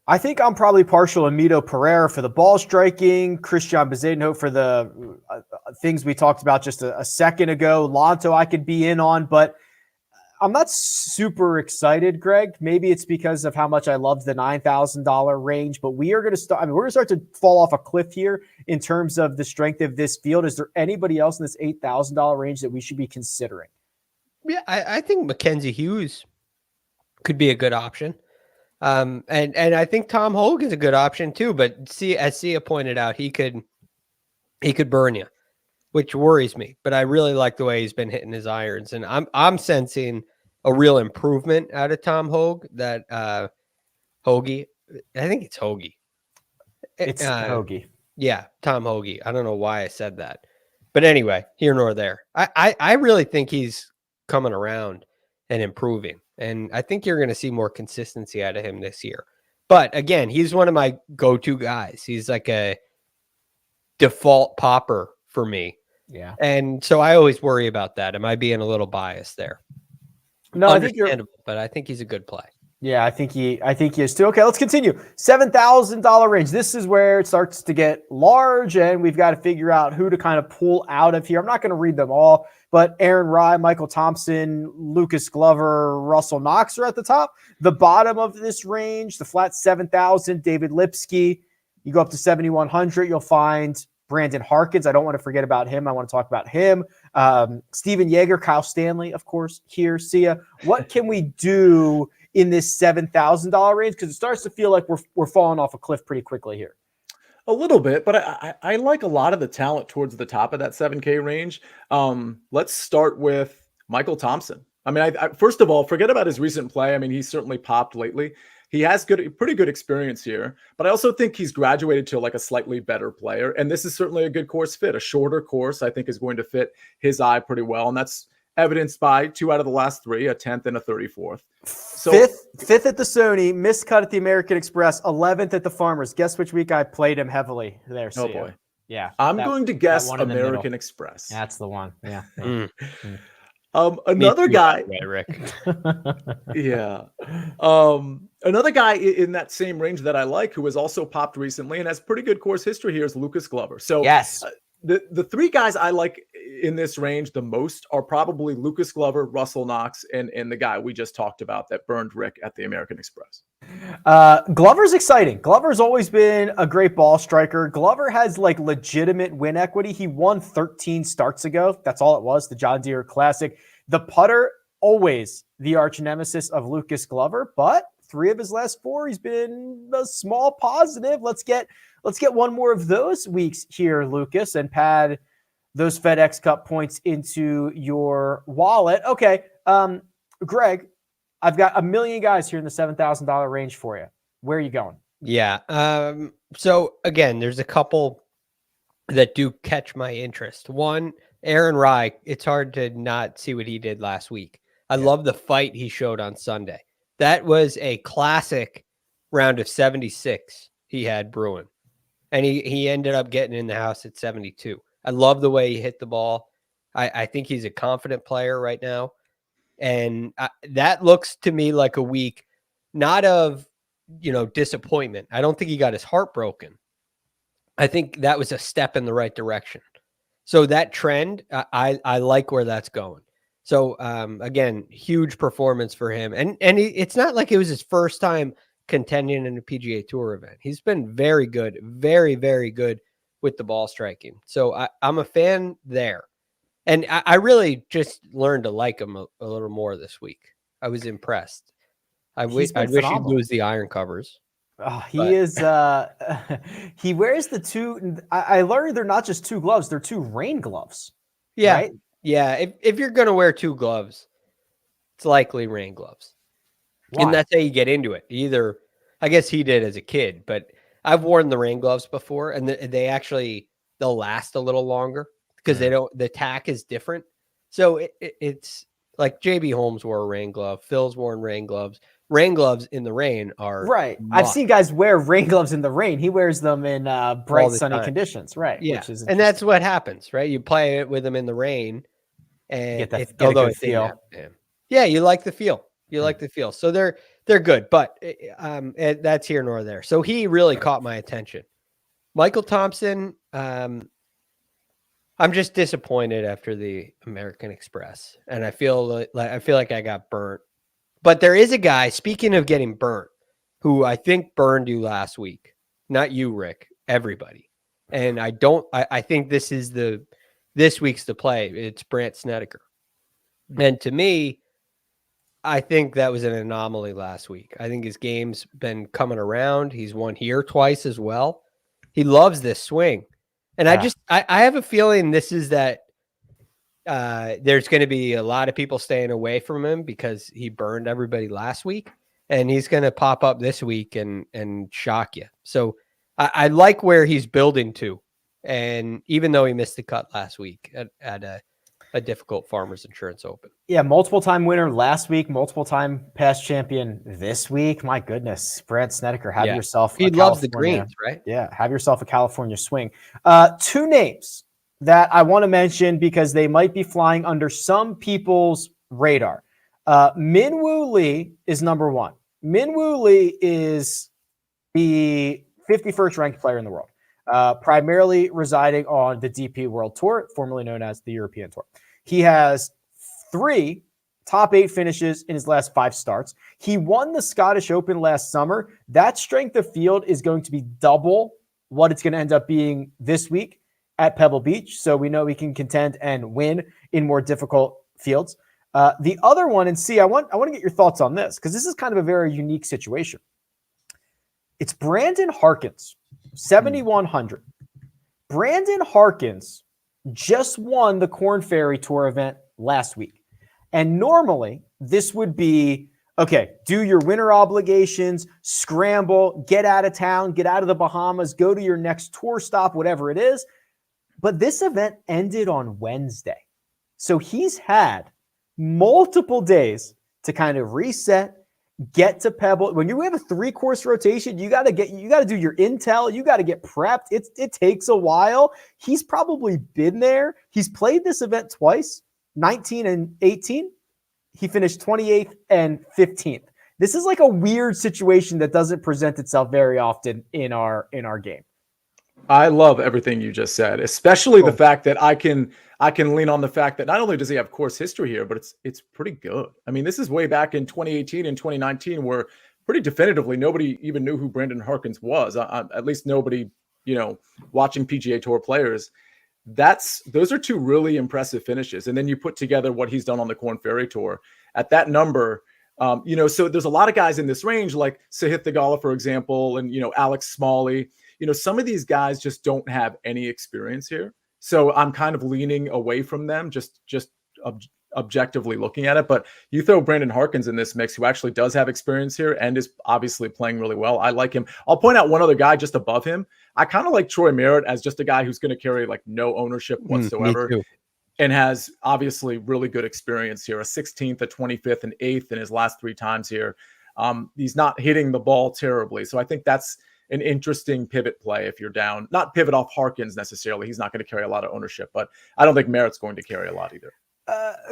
I think I'm probably partial to Mito Pereira for the ball striking, Christian Bezuidenhout for the things we talked about just a second ago. Lanto I could be in on, but I'm not super excited, Greg. Maybe it's because of how much I love the $9,000 range, but we are going to start. We're going to start to fall off a cliff here in terms of the strength of this field. Is there anybody else in this $8,000 range that we should be considering? Yeah, I think Mackenzie Hughes could be a good option. And I think Tom Hogue is a good option too, but as Sia pointed out, he could burn you, which worries me, but I really like the way he's been hitting his irons, and I'm sensing a real improvement out of Tom Hogue. That Hoagie, I think it's Hoagie. It's Hoagie. Yeah, Tom Hoagie. I don't know why I said that, but anyway, here nor there. I really think he's coming around and improving. And I think you're going to see more consistency out of him this year. But again, he's one of my go-to guys. He's like a default popper for me. Yeah. And so I always worry about that. Am I being a little biased there? No, I think you're, but I think he's a good play. Yeah, I think he is too. Okay, let's continue. $7,000 range. This is where it starts to get large, and we've got to figure out who to kind of pull out of here. I'm not going to read them all, but Aaron Rye, Michael Thompson, Lucas Glover, Russell Knox are at the top. The bottom of this range, the flat 7,000, David Lipsky. You go up to 7,100, you'll find Brandon Harkins. I don't want to forget about him. I want to talk about him. Steven Yeager, Kyle Stanley, of course, here. Sia, what can we do in this $7,000 range? Because it starts to feel like we're falling off a cliff pretty quickly here. A little bit, but I like a lot of the talent towards the top of that 7K range. Let's start with Michael Thompson. I mean, I first of all, forget about his recent play. I mean, he's certainly popped lately. He has pretty good experience here, but I also think he's graduated to like a slightly better player. And this is certainly a good course fit. A shorter course, I think, is going to fit his eye pretty well. And that's evidenced by 2 out of the last 3, a 10th and a 34th. So fifth at the Sony, missed cut at the American Express, 11th at the Farmers. Guess which week I played him heavily there. Oh boy. Yeah. I'm going to guess American Express. That's the one. Yeah. Another guy, Rick. Yeah. Another guy in that same range that I like, who has also popped recently and has pretty good course history here, is Lucas Glover. So yes, the 3 guys I like in this range the most are probably Lucas Glover, Russell Knox, and the guy we just talked about that burned Rick at the American Express. Glover's exciting. Glover's always been a great ball striker. Glover has like legitimate win equity. He won 13 starts ago. That's all it was, the John Deere Classic. The putter, always the arch nemesis of Lucas Glover, but 3 of his last 4, he's been a small positive. Let's get one more of those weeks here, Lucas, and pad those FedEx Cup points into your wallet. Okay, Greg, I've got a million guys here in the $7,000 range for you. Where are you going? Yeah. So again, there's a couple that do catch my interest. One, Aaron Rye. It's hard to not see what he did last week. I love the fight he showed on Sunday. That was a classic round of 76 he had brewing. And he ended up getting in the house at 72. I love the way he hit the ball. I think he's a confident player right now. And that looks to me like a week, not of, disappointment. I don't think he got his heart broken. I think that was a step in the right direction. So that trend, I like where that's going. So again, huge performance for him. And it's not like it was his first time contending in a PGA Tour event. He's been very good, very, very good with the ball striking. So I'm a fan there. And I really just learned to like him a little more this week. I was impressed. I wish he'd lose the iron covers. Oh, he wears the 2. I learned they're not just 2 gloves. They're 2 rain gloves. Yeah. Right? Yeah. If you're going to wear 2 gloves, it's likely rain gloves. Why? And that's how you get into it. Either, I guess he did as a kid, but I've worn the rain gloves before, and they'll last a little longer because the tack is different. So it's like JB Holmes wore a rain glove. Phil's worn rain gloves. Rain gloves in the rain are right. I've seen guys wear rain gloves in the rain. He wears them in bright sunny time. conditions, right? Yeah, and that's what happens, right? You play it with them in the rain, and get a good feel. Yeah, you like the feel. You like the feel. So they're good, but that's here nor there. So he really caught my attention. Michael Thompson, I'm just disappointed after the American Express, and I feel like I got burnt. But there is a guy, speaking of getting burnt, who I think burned you last week. Not you, Rick, everybody. And I think this week's the play. It's Brandt Snedeker. And to me, I think that was an anomaly last week. I think his game's been coming around. He's won here twice as well. He loves this swing. And I have a feeling this is that there's going to be a lot of people staying away from him because he burned everybody last week, and he's going to pop up this week and shock you. So I like where he's building to. And even though he missed the cut last week at a difficult Farmers Insurance Open. Yeah, multiple time winner last week, multiple time past champion this week. My goodness, Brandt Snedeker, have yourself. He loves the greens, right? Yeah, have yourself a California swing. Two names that I want to mention because they might be flying under some people's radar. Min-Woo Lee is number one. Min-Woo Lee is the 51st ranked player in the world. Primarily residing on the DP World Tour, formerly known as the European Tour. He has 3 top 8 finishes in his last 5 starts. He won the Scottish Open last summer. That strength of field is going to be double what it's going to end up being this week at Pebble Beach. So we know he can contend and win in more difficult fields. The other one, and I want to get your thoughts on this because this is kind of a very unique situation. It's Brandon Harkins. 7,100. Brandon Harkins just won the Korn Ferry Tour event last week. And normally this would be, okay, do your winter obligations, scramble, get out of town, get out of the Bahamas, go to your next tour stop, whatever it is. But this event ended on Wednesday. So he's had multiple days to kind of reset, get to Pebble. When you have a 3-course rotation, you got to do your intel. You got to get prepped. It takes a while. He's probably been there. He's played this event twice, 19 and 18. He finished 28th and 15th. This is like a weird situation that doesn't present itself very often in our game. I love everything you just said, especially the fact that I can lean on the fact that not only does he have course history here, but it's pretty good. I mean, this is way back in 2018 and 2019 where pretty definitively nobody even knew who Brandon Harkins was. At least nobody, watching PGA Tour players. Those are 2 really impressive finishes. And then you put together what he's done on the Korn Ferry Tour at that number. So there's a lot of guys in this range like Sahith Theegala, for example, and, Alex Smalley. Some of these guys just don't have any experience here. So I'm kind of leaning away from them, just objectively looking at it. But you throw Brandon Harkins in this mix, who actually does have experience here and is obviously playing really well. I like him. I'll point out one other guy just above him. I kind of like Troy Merritt as just a guy who's going to carry like no ownership whatsoever. And has obviously really good experience here. A 16th, a 25th, and 8th in his last 3 times here. He's not hitting the ball terribly. So I think that's an interesting pivot play if you're down. Not pivot off Harkins necessarily. He's not going to carry a lot of ownership, but I don't think Merritt's going to carry a lot either.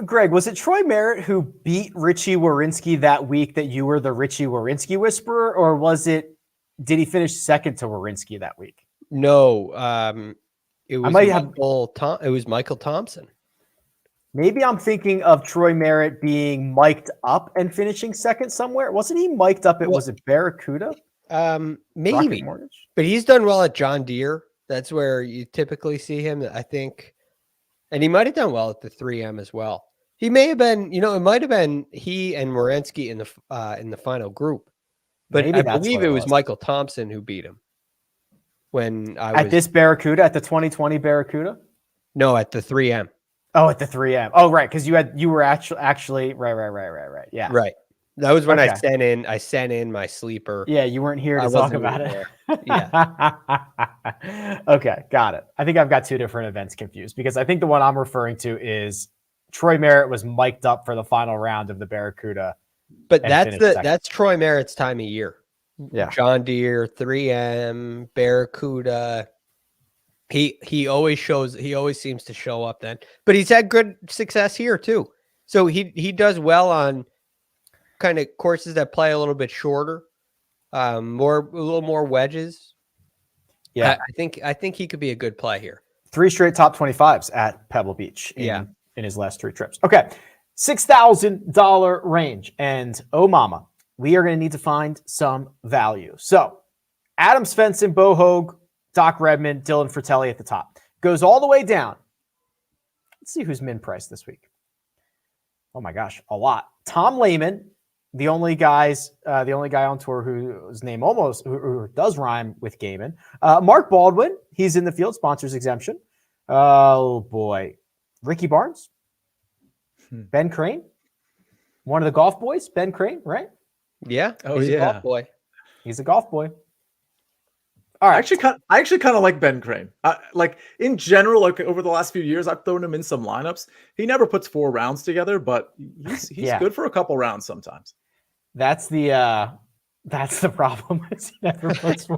Greg, was it Troy Merritt who beat Richie Werenski that week that you were the Richie Werenski whisperer, or did he finish second to Werenski that week? No, it was Michael Thompson. Maybe I'm thinking of Troy Merritt being mic'd up and finishing second somewhere. Wasn't he mic'd up? Was it Barracuda? Maybe, but he's done well at John Deere. That's where you typically see him, I think. And he might have done well at the 3M as well. He may have been, it might have been he and Werenski in the final group. But I believe it was Michael Thompson who beat him. At this Barracuda, at the 2020 Barracuda? No, at the 3M. Oh, at the 3M. Oh, right, because you were actually right. Yeah. Right. That was when Okay. I sent in my sleeper. Yeah, you weren't here to I talk wasn't about even it. there. Yeah. Okay, got it. I think I've got two different events confused because I think the one I'm referring to is Troy Merritt was mic'd up for the final round of the Barracuda. But and that's finished second. that's Troy Merritt's time of year. Yeah. John Deere, 3M, Barracuda. He always seems to show up then. But he's had good success here too. So he does well on kind of courses that play a little bit shorter, a little more wedges. Yeah. I think he could be a good play here. 3 straight top 25s at Pebble Beach in his last 3 trips. Okay. $6,000 range. And oh mama, we are going to need to find some value. So Adam Svensson, Bo Hoag, Doc Redman, Dylan Fratelli at the top. Goes all the way down. Let's see who's min price this week. Oh my gosh, a lot. Tom Lehman, the only guy on tour whose name who does rhyme with Gehman. Mark Baldwin, he's in the field, sponsors exemption. Oh boy. Ricky Barnes, Ben Crane, one of the golf boys, Ben Crane, right? Yeah. Oh, he's yeah. a golf boy. He's a golf boy. All right. I actually kind of like Ben Crane. Like in general, like over the last few years, I've thrown him in some lineups. He never puts 4 rounds together, but he's good for a couple rounds sometimes. That's the problem. Is he never puts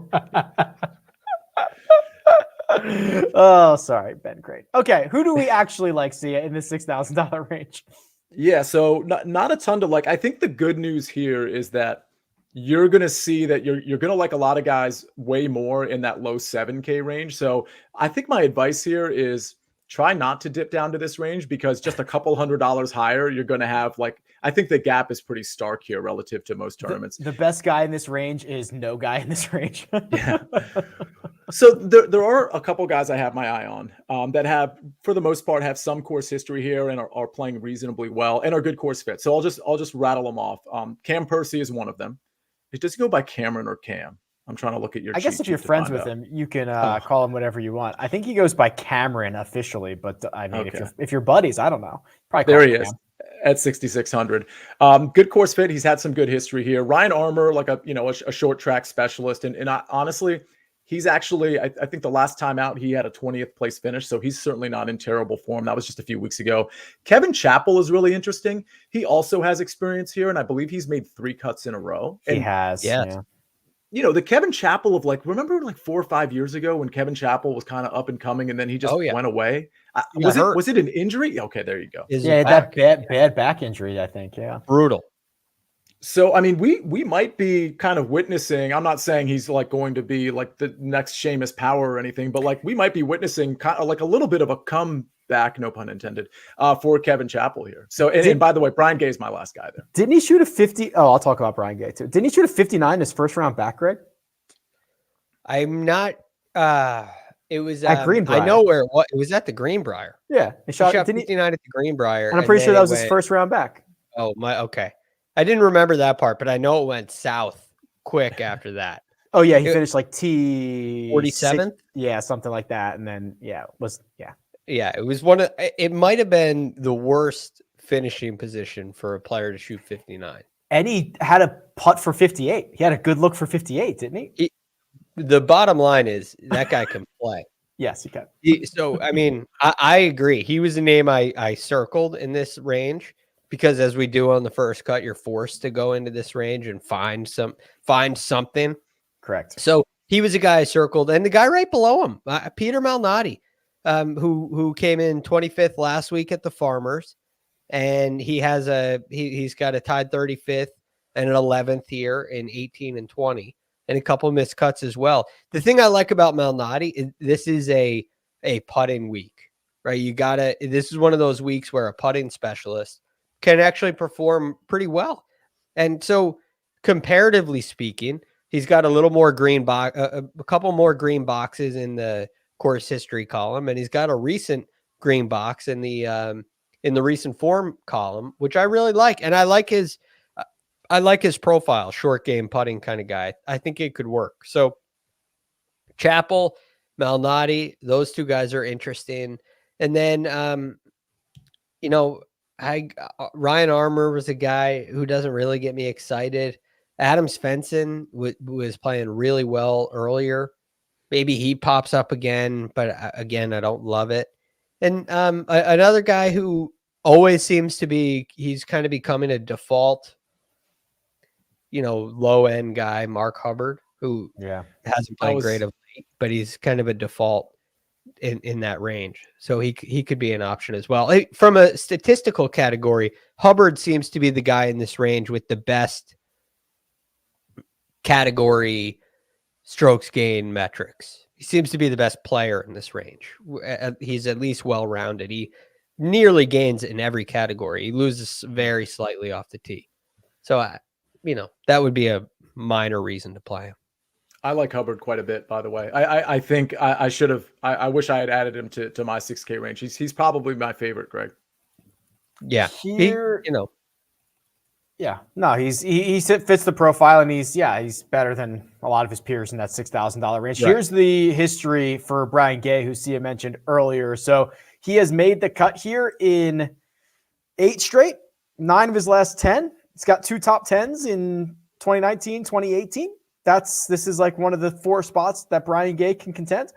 Oh, sorry, Ben Crane. Okay, who do we actually like, Sia, in the $6,000 range? Yeah, so not a ton to like. I think the good news here is that you're going to see that you're going to like a lot of guys way more in that low 7K range. So I think my advice here is try not to dip down to this range because just a couple $100 higher, you're going to have I think the gap is pretty stark here relative to most tournaments. The best guy in this range is no guy in this range. Yeah. So there are a couple guys I have my eye on that have, for the most part, have some course history here and are playing reasonably well and are good course fit. So I'll just rattle them off. Cam Percy is one of them. Does he go by Cameron or Cam? I'm trying to look at your. I guess if you're friends with him, you can call him whatever you want. I think he goes by Cameron officially, but I mean, if you're buddies, I don't know. Probably there he is at 6,600. Good course fit. He's had some good history here. Ryan Armour, like a short track specialist, and honestly, he's actually I think the last time out he had a 20th place finish, so he's certainly not in terrible form. That was just a few weeks ago. Kevin Chappell is really interesting. He also has experience here, and I believe he's made 3 cuts in a row. And he has, yeah. You know, the Kevin Chappell of remember 4 or 5 years ago when Kevin Chappell was kind of up and coming and then he just went away? Was it an injury? Okay, there you go. That bad back injury, I think. Yeah. Brutal. So, I mean, we might be kind of witnessing, I'm not saying he's going to be the next Seamus Power or anything, but we might be witnessing kind of a little bit of a comeback, no pun intended, for Kevin Chappell here. So, and by the way, Brian Gay is my last guy there. Didn't he shoot a 50? Oh, I'll talk about Brian Gay too. Didn't he shoot a 59 his first round back, Greg? I'm not, it was at Greenbrier. I know where it was. It was at the Greenbrier. Yeah. He shot 59 at the Greenbrier. And I'm pretty sure that was his first round back. Oh, okay. I didn't remember that part, but I know it went south quick after that. Oh yeah, he finished T 47th. Yeah, something like that. And then Yeah, it was it might have been the worst finishing position for a player to shoot 59. And he had a putt for 58. He had a good look for 58, didn't he? The bottom line is that guy can play. Yes, he can. So I mean, I agree. He was a name I circled in this range. Because as we do on the first cut, you're forced to go into this range and find something. Correct. So he was a guy I circled, and the guy right below him, Peter Malnati, who came in 25th last week at the Farmers, and he's got a tied 35th and an 11th here in 18 and 20, and a couple missed cuts as well. The thing I like about Malnati is this is a putting week, right? This is one of those weeks where a putting specialist can actually perform pretty well. And so comparatively speaking, he's got a little more green box, a couple more green boxes in the course history column. And he's got a recent green box in the recent form column, which I really like. And I like his profile, short game putting kind of guy. I think it could work. So Chappell, Malnati, those two guys are interesting. And then, Ryan Armour was a guy who doesn't really get me excited. Adam Svensson was playing really well earlier. Maybe he pops up again, but again, I don't love it. And another guy who always seems to be, he's kind of becoming a default, low end guy, Mark Hubbard, who hasn't played great of late, but he's kind of a default in that range. So he could be an option as well. From a statistical category, Hubbard seems to be the guy in this range with the best category strokes gain metrics. He seems to be the best player in this range. He's at least well-rounded. He nearly gains in every category. He loses very slightly off the tee. So, that would be a minor reason to play him. I like Hubbard quite a bit, by the way. I think I should have. I wish I had added him to my 6K range. He's probably my favorite, Greg. Yeah, Here, yeah, no, he fits the profile, and he's better than a lot of his peers in that $6,000 range. Right. Here's the history for Brian Gay, who Sia mentioned earlier. So he has made the cut here in 8 straight, 9 of his last 10. He's got 2 top 10s in 2019, 2018. This is like one of the 4 spots that Brian Gay can contend.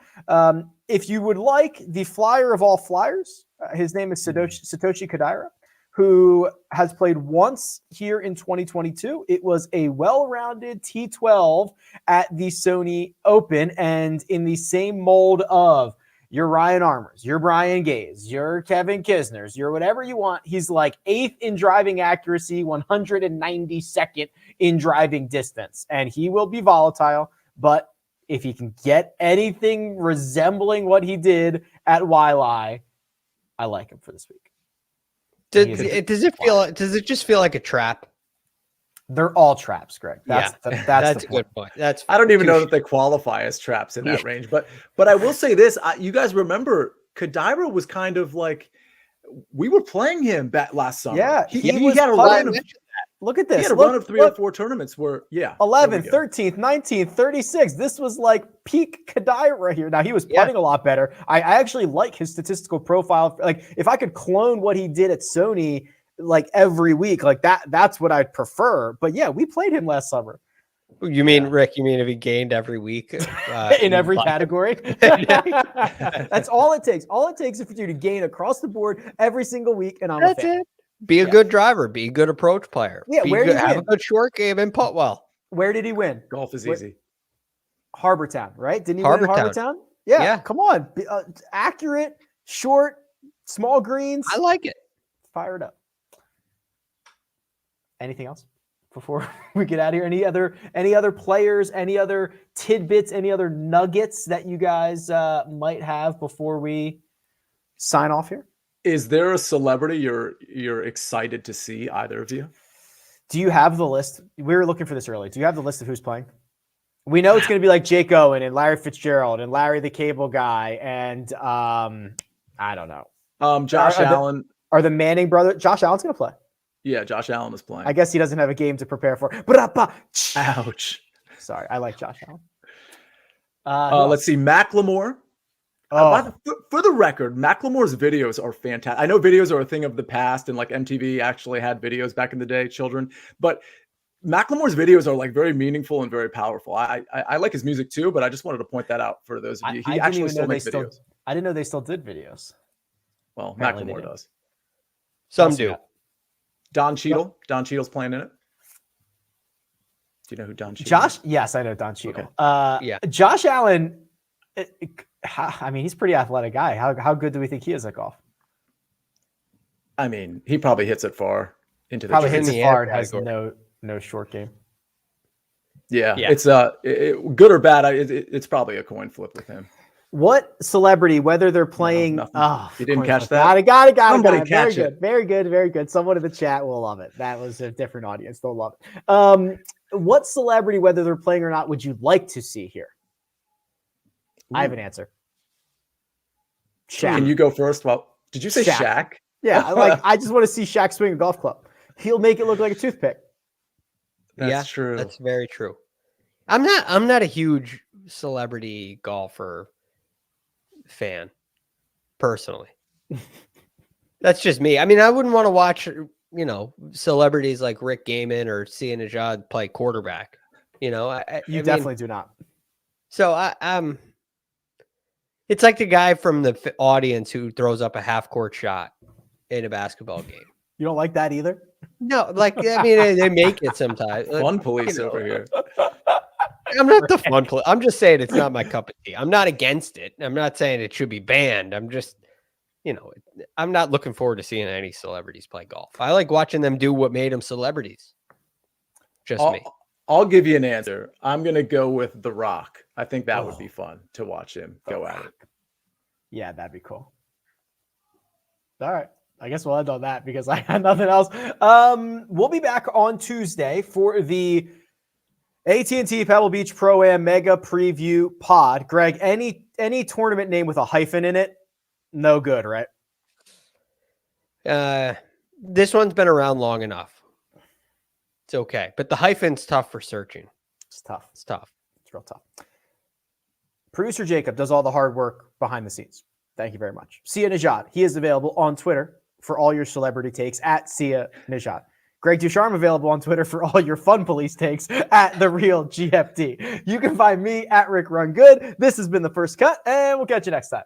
If you would like the flyer of all flyers, his name is Satoshi Kodaira, who has played once here in 2022. It was a well-rounded T12 at the Sony Open, and in the same mold of your Ryan Armours, your Brian Gays, your Kevin Kisners, your whatever you want. He's like 8th in driving accuracy, 192nd in driving distance, and he will be volatile. But if he can get anything resembling what he did at Waialae, I like him for this week. Does it just feel like a trap? They're all traps, Greg. That's a good point. I don't even know that they qualify as traps in that range, but I will say this: you guys remember Kodaira was kind of like we were playing him back last summer. Yeah, he had a run of. Look at this. He had a run of 3 or 4 tournaments where 11th, 13th, 19th, 36th. This was like peak Kodaira right here. Now he was putting a lot better. I actually like his statistical profile. Like if I could clone what he did at Sony like every week, like that's what I'd prefer. But yeah, we played him last summer. You mean Rick? You mean if he gained every week in every category? That's all it takes. All it takes is for you to gain across the board every single week, and I'm a fan. It. Be a good driver. Be a good approach player. Yeah, have a good short game and putt well. Where did he win? Golf is easy. Harbortown, right? Didn't he win in Harbortown? Yeah. Come on. Accurate, short, small greens. I like it. Fire it up. Anything else before we get out of here? Any other players, any other tidbits, any other nuggets that you guys might have before we sign off here? Is there a celebrity you're excited to see, either of you? Do you have the list? We were looking for this early. Do you have the list of who's playing? We know it's going to be like Jake Owen and Larry Fitzgerald and Larry the Cable Guy and I don't know. Josh Allen. Are the Manning brothers? Josh Allen's going to play. Yeah, Josh Allen is playing. I guess he doesn't have a game to prepare for. Ouch. Sorry, I like Josh Allen. Let's see, Macklemore. For the record, Macklemore's videos are fantastic. I know videos are a thing of the past, and like MTV actually had videos back in the day, children. But Macklemore's videos are like very meaningful and very powerful. I like his music too, but I just wanted to point that out for those of you. He actually still makes videos. I didn't know they still did videos. Well, apparently Macklemore does. Some do. Don Cheadle. Don Cheadle's playing in it. Do you know who Don Cheadle Josh? Yes, I know Don Cheadle. Okay. Josh Allen. I mean, he's a pretty athletic guy. How good do we think he is at golf? I mean, he probably hits it far into the probably trees. hits it far and has no short game. Yeah. It's good or bad. It's probably a coin flip with him. What celebrity, whether they're playing, you didn't catch that? Got it. Somebody Very catch good. it. Very good. Someone in the chat will love it. That was a different audience. They'll love it. What celebrity, whether they're playing or not, would you like to see here? I have an answer. Shaq. Can you go first? Well, did you say Shaq? Yeah, I just want to see Shaq swing a golf club. He'll make it look like a toothpick. That's true. That's very true. I'm not a huge celebrity golfer fan, personally. That's just me. I mean, I wouldn't want to watch, celebrities like Rick Gehman or Nejad play quarterback. You definitely do not. So I'm. It's like the guy from the audience who throws up a half-court shot in a basketball game. You don't like that either? No, they make it sometimes. Fun police over here. I'm not the fun police. I'm just saying it's not my cup of tea. I'm not against it. I'm not saying it should be banned. I'm just, I'm not looking forward to seeing any celebrities play golf. I like watching them do what made them celebrities. Just me. I'll give you an answer. I'm going to go with The Rock. I think that would be fun to watch him go at it. Yeah, that'd be cool. All right. I guess we'll end on that because I had nothing else. We'll be back on Tuesday for the AT&T Pebble Beach Pro-Am Mega Preview Pod. Greg, any tournament name with a hyphen in it? No good, right? This one's been around long enough. It's okay. But the hyphen's tough for searching. It's tough. It's tough. It's real tough. Producer Jacob does all the hard work behind the scenes. Thank you very much. Sia Nejad. He is available on Twitter for all your celebrity takes at Sia Nejad. Greg DuCharme available on Twitter for all your fun police takes at The Real GFD. You can find me at RickRunGood. This has been The First Cut, and we'll catch you next time.